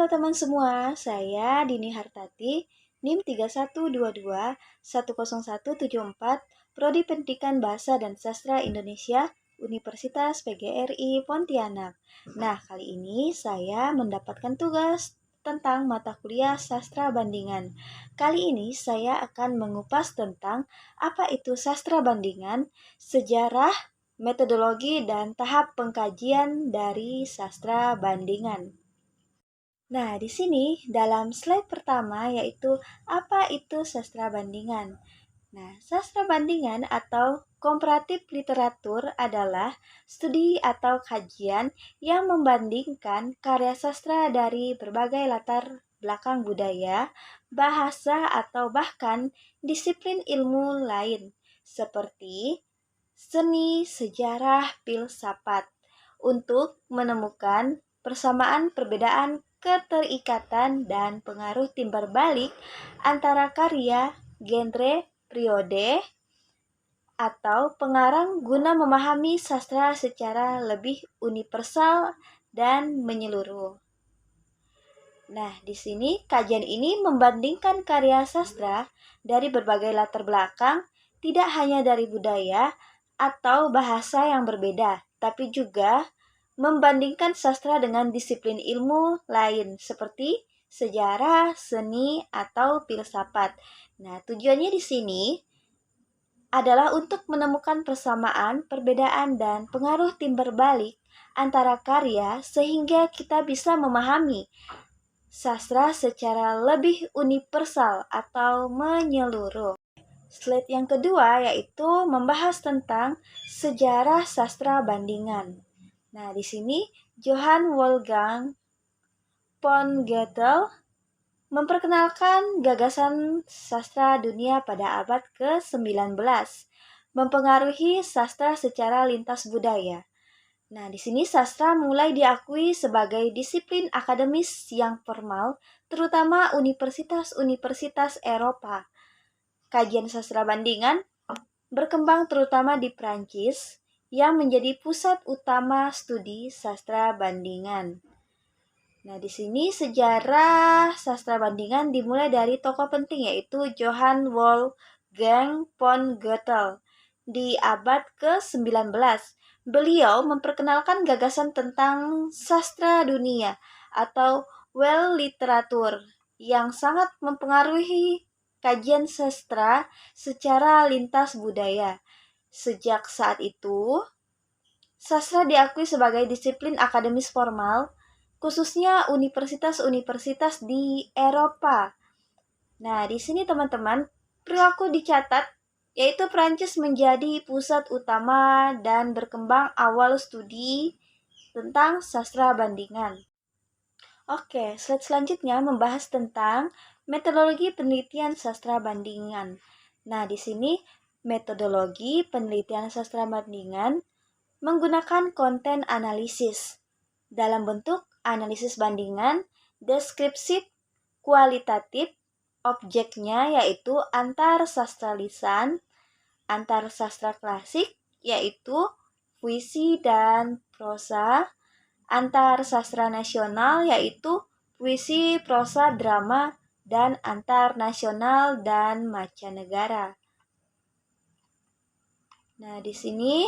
teman semua, saya Dini Hartati, NIM 3122107174, Prodi Pendidikan Bahasa dan Sastra Indonesia, Universitas PGRI Pontianak. Nah, kali ini saya mendapatkan tugas tentang mata kuliah sastra bandingan. Kali ini saya akan mengupas tentang apa itu sastra bandingan, sejarah, metodologi, dan tahap pengkajian dari sastra bandingan. Nah, di sini dalam slide pertama yaitu apa itu sastra bandingan. Nah, sastra bandingan atau komparatif literatur adalah studi atau kajian yang membandingkan karya sastra dari berbagai latar belakang budaya, bahasa, atau bahkan disiplin ilmu lain seperti seni, sejarah, filsafat untuk menemukan persamaan, perbedaan, keterikatan, dan pengaruh timbal balik antara karya, genre, periode, atau pengarang guna memahami sastra secara lebih universal dan menyeluruh. Nah, di sini kajian ini membandingkan karya sastra dari berbagai latar belakang, tidak hanya dari budaya atau bahasa yang berbeda, tapi juga membandingkan sastra dengan disiplin ilmu lain seperti sejarah, seni, atau filsafat. Nah, tujuannya di sini adalah untuk menemukan persamaan, perbedaan, dan pengaruh timbal balik antara karya sehingga kita bisa memahami sastra secara lebih universal atau menyeluruh. Slide yang kedua yaitu membahas tentang sejarah sastra bandingan. Nah, di sini Johann Wolfgang von Goethe memperkenalkan gagasan sastra dunia pada abad ke-19, mempengaruhi sastra secara lintas budaya. Nah, di sini sastra mulai diakui sebagai disiplin akademis yang formal, terutama universitas-universitas Eropa. Kajian sastra bandingan berkembang terutama di Prancis, yang menjadi pusat utama studi sastra bandingan. Nah, di sini sejarah sastra bandingan dimulai dari tokoh penting yaitu Johann Wolfgang von Goethe di abad ke-19. Beliau memperkenalkan gagasan tentang sastra dunia atau Welt literatur yang sangat mempengaruhi kajian sastra secara lintas budaya. Sejak saat itu, sastra diakui sebagai disiplin akademis formal, khususnya universitas-universitas di Eropa. Nah, di sini teman-teman, perilaku dicatat, yaitu Prancis menjadi pusat utama dan berkembang awal studi tentang sastra bandingan. Oke, slide selanjutnya membahas tentang metodologi penelitian sastra bandingan. Nah, di sini metodologi penelitian sastra bandingan menggunakan konten analisis dalam bentuk analisis bandingan, deskripsi kualitatif, objeknya yaitu antar sastra lisan, antar sastra klasik yaitu puisi dan prosa, antar sastra nasional yaitu puisi, prosa, drama, dan antar nasional dan mancanegara. Nah, di sini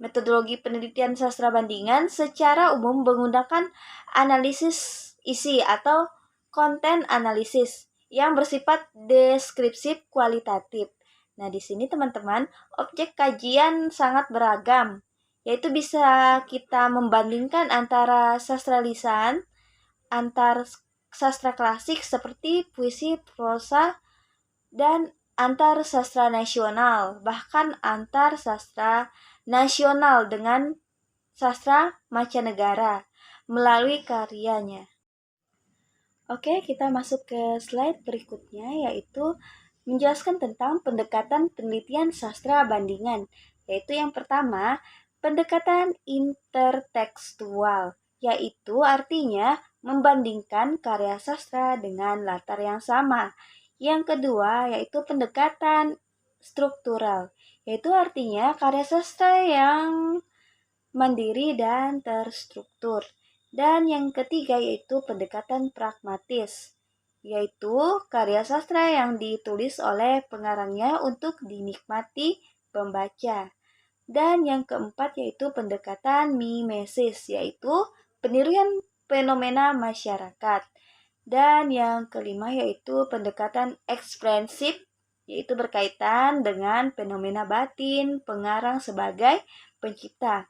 metodologi penelitian sastra bandingan secara umum menggunakan analisis isi atau konten analisis yang bersifat deskripsif kualitatif. Nah, di sini teman-teman, objek kajian sangat beragam, yaitu bisa kita membandingkan antara sastra lisan, antar sastra klasik seperti puisi, prosa, dan antar sastra nasional, bahkan antar sastra nasional dengan sastra mancanegara melalui karyanya. Oke, kita masuk ke slide berikutnya yaitu menjelaskan tentang pendekatan penelitian sastra bandingan, yaitu yang pertama, pendekatan intertekstual, yaitu artinya membandingkan karya sastra dengan latar yang sama. Yang kedua yaitu pendekatan struktural, yaitu artinya karya sastra yang mandiri dan terstruktur. Dan yang ketiga yaitu pendekatan pragmatis, yaitu karya sastra yang ditulis oleh pengarangnya untuk dinikmati pembaca. Dan yang keempat yaitu pendekatan mimesis, yaitu peniruan fenomena masyarakat. Dan yang kelima yaitu pendekatan eksprensif, yaitu berkaitan dengan fenomena batin pengarang sebagai pencipta.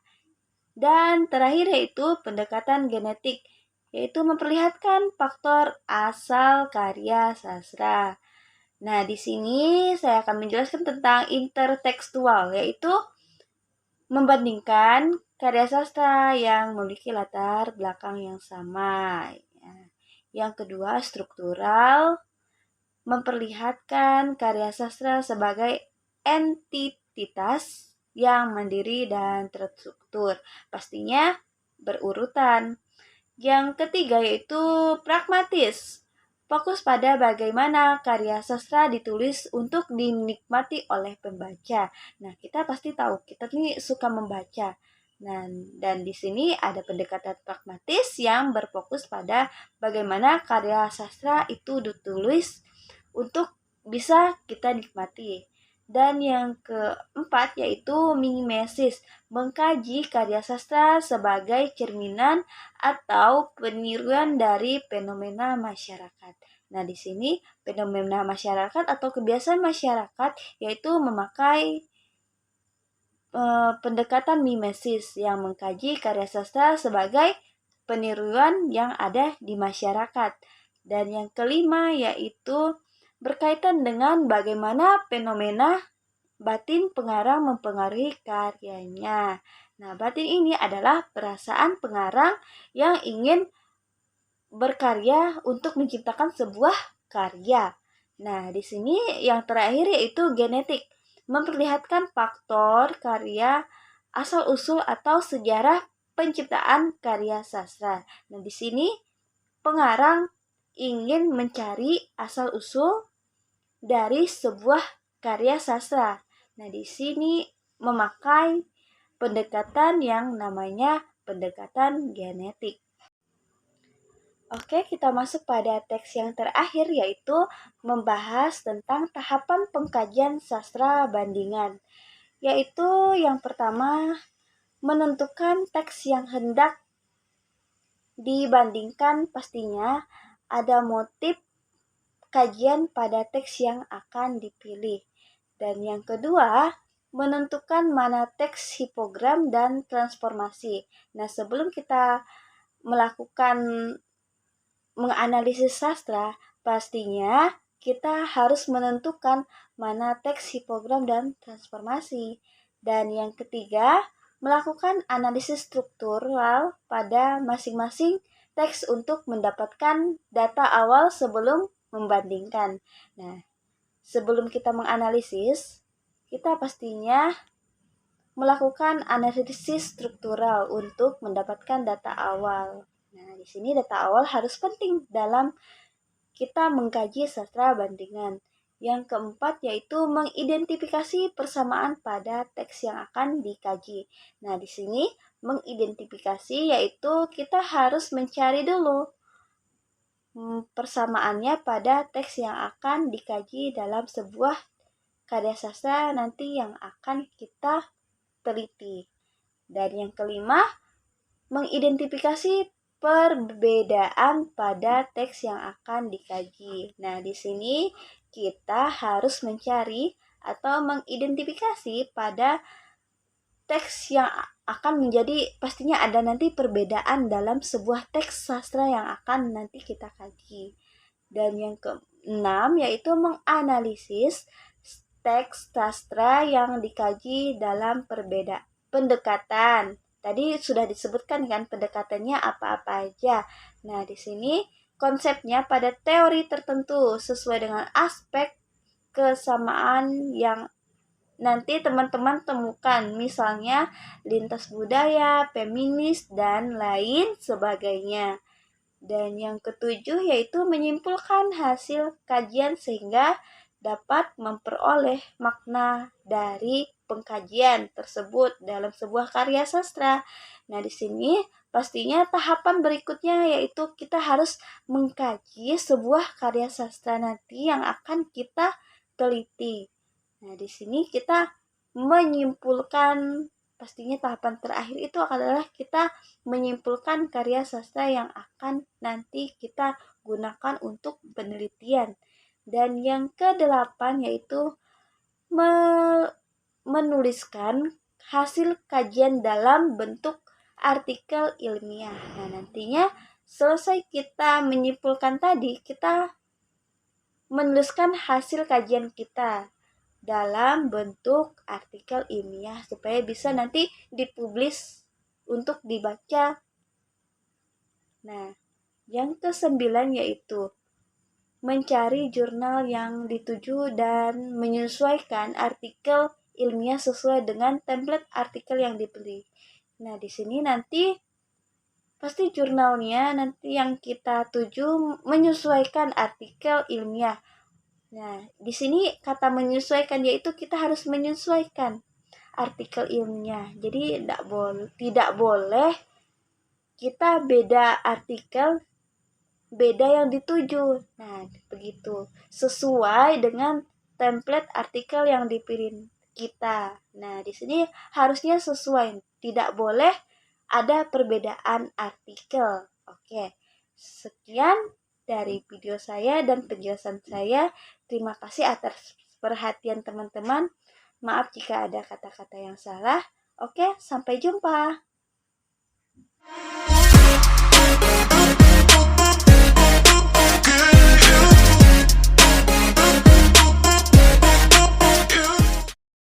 Dan terakhir yaitu pendekatan genetik, yaitu memperlihatkan faktor asal karya sastra. Nah, di sini saya akan menjelaskan tentang intertekstual, yaitu membandingkan karya sastra yang memiliki latar belakang yang sama. Yang kedua, struktural, memperlihatkan karya sastra sebagai entitas yang mandiri dan terstruktur, pastinya berurutan. Yang ketiga yaitu pragmatis, fokus pada bagaimana karya sastra ditulis untuk dinikmati oleh pembaca. Nah, kita pasti tahu, kita ini suka membaca. Dan di sini ada pendekatan pragmatis yang berfokus pada bagaimana karya sastra itu ditulis untuk bisa kita nikmati. Dan yang keempat yaitu mimesis, mengkaji karya sastra sebagai cerminan atau peniruan dari fenomena masyarakat. Nah, di sini fenomena masyarakat atau kebiasaan masyarakat yaitu memakai pendekatan mimesis yang mengkaji karya sastra sebagai peniruan yang ada di masyarakat. Dan yang kelima yaitu berkaitan dengan bagaimana fenomena batin pengarang mempengaruhi karyanya. Nah, batin ini adalah perasaan pengarang yang ingin berkarya untuk menciptakan sebuah karya. Nah, di sini yang terakhir yaitu genetik, memperlihatkan faktor karya asal-usul atau sejarah penciptaan karya sastra. Nah, di sini pengarang ingin mencari asal-usul dari sebuah karya sastra. Nah, di sini memakai pendekatan yang namanya pendekatan genetik. Oke, kita masuk pada teks yang terakhir yaitu membahas tentang tahapan pengkajian sastra bandingan. Yaitu yang pertama, menentukan teks yang hendak dibandingkan, pastinya ada motif kajian pada teks yang akan dipilih. Dan yang kedua, menentukan mana teks hipogram dan transformasi. Nah, sebelum kita melakukan menganalisis sastra, pastinya kita harus menentukan mana teks hipogram dan transformasi. Dan yang ketiga, melakukan analisis struktural pada masing-masing teks untuk mendapatkan data awal sebelum membandingkan. Nah, sebelum kita menganalisis, kita pastinya melakukan analisis struktural untuk mendapatkan data awal. Nah, di sini data awal harus penting dalam kita mengkaji sastra bandingan. Yang keempat yaitu mengidentifikasi persamaan pada teks yang akan dikaji. Nah, di sini mengidentifikasi yaitu kita harus mencari dulu persamaannya pada teks yang akan dikaji dalam sebuah karya sastra nanti yang akan kita teliti. Dan yang kelima, mengidentifikasi perbedaan pada teks yang akan dikaji. Nah, di sini kita harus mencari atau mengidentifikasi pada teks yang akan menjadi, pastinya ada nanti perbedaan dalam sebuah teks sastra yang akan nanti kita kaji. Dan yang keenam yaitu menganalisis teks sastra yang dikaji dalam pendekatan. Tadi sudah disebutkan kan pendekatannya apa-apa aja. Nah, di sini konsepnya pada teori tertentu sesuai dengan aspek kesamaan yang nanti teman-teman temukan, misalnya lintas budaya, feminis, dan lain sebagainya. Dan yang ketujuh yaitu menyimpulkan hasil kajian sehingga dapat memperoleh makna dari pengkajian tersebut dalam sebuah karya sastra. Nah, di sini pastinya tahapan berikutnya yaitu kita harus mengkaji sebuah karya sastra nanti yang akan kita teliti. Nah, di sini kita menyimpulkan, pastinya tahapan terakhir itu adalah kita menyimpulkan karya sastra yang akan nanti kita gunakan untuk penelitian. Dan yang kedelapan yaitu menuliskan hasil kajian dalam bentuk artikel ilmiah. Nah, nantinya selesai kita menyimpulkan tadi, kita menuliskan hasil kajian kita dalam bentuk artikel ilmiah supaya bisa nanti dipublis untuk dibaca. Nah, yang kesembilan yaitu mencari jurnal yang dituju dan menyesuaikan artikel ilmiah sesuai dengan template artikel yang dipilih. Nah, di sini nanti pasti jurnalnya nanti yang kita tuju menyesuaikan artikel ilmiah. Nah, di sini kata menyesuaikan yaitu kita harus menyesuaikan artikel ilmiah. Jadi tidak boleh kita beda artikel, beda yang dituju. Nah, begitu. Sesuai dengan template artikel yang dipilih kita. Nah, di sini harusnya sesuai. Tidak boleh ada perbedaan artikel. Oke. Sekian dari video saya dan penjelasan saya. Terima kasih atas perhatian teman-teman. Maaf jika ada kata-kata yang salah. Oke, sampai jumpa.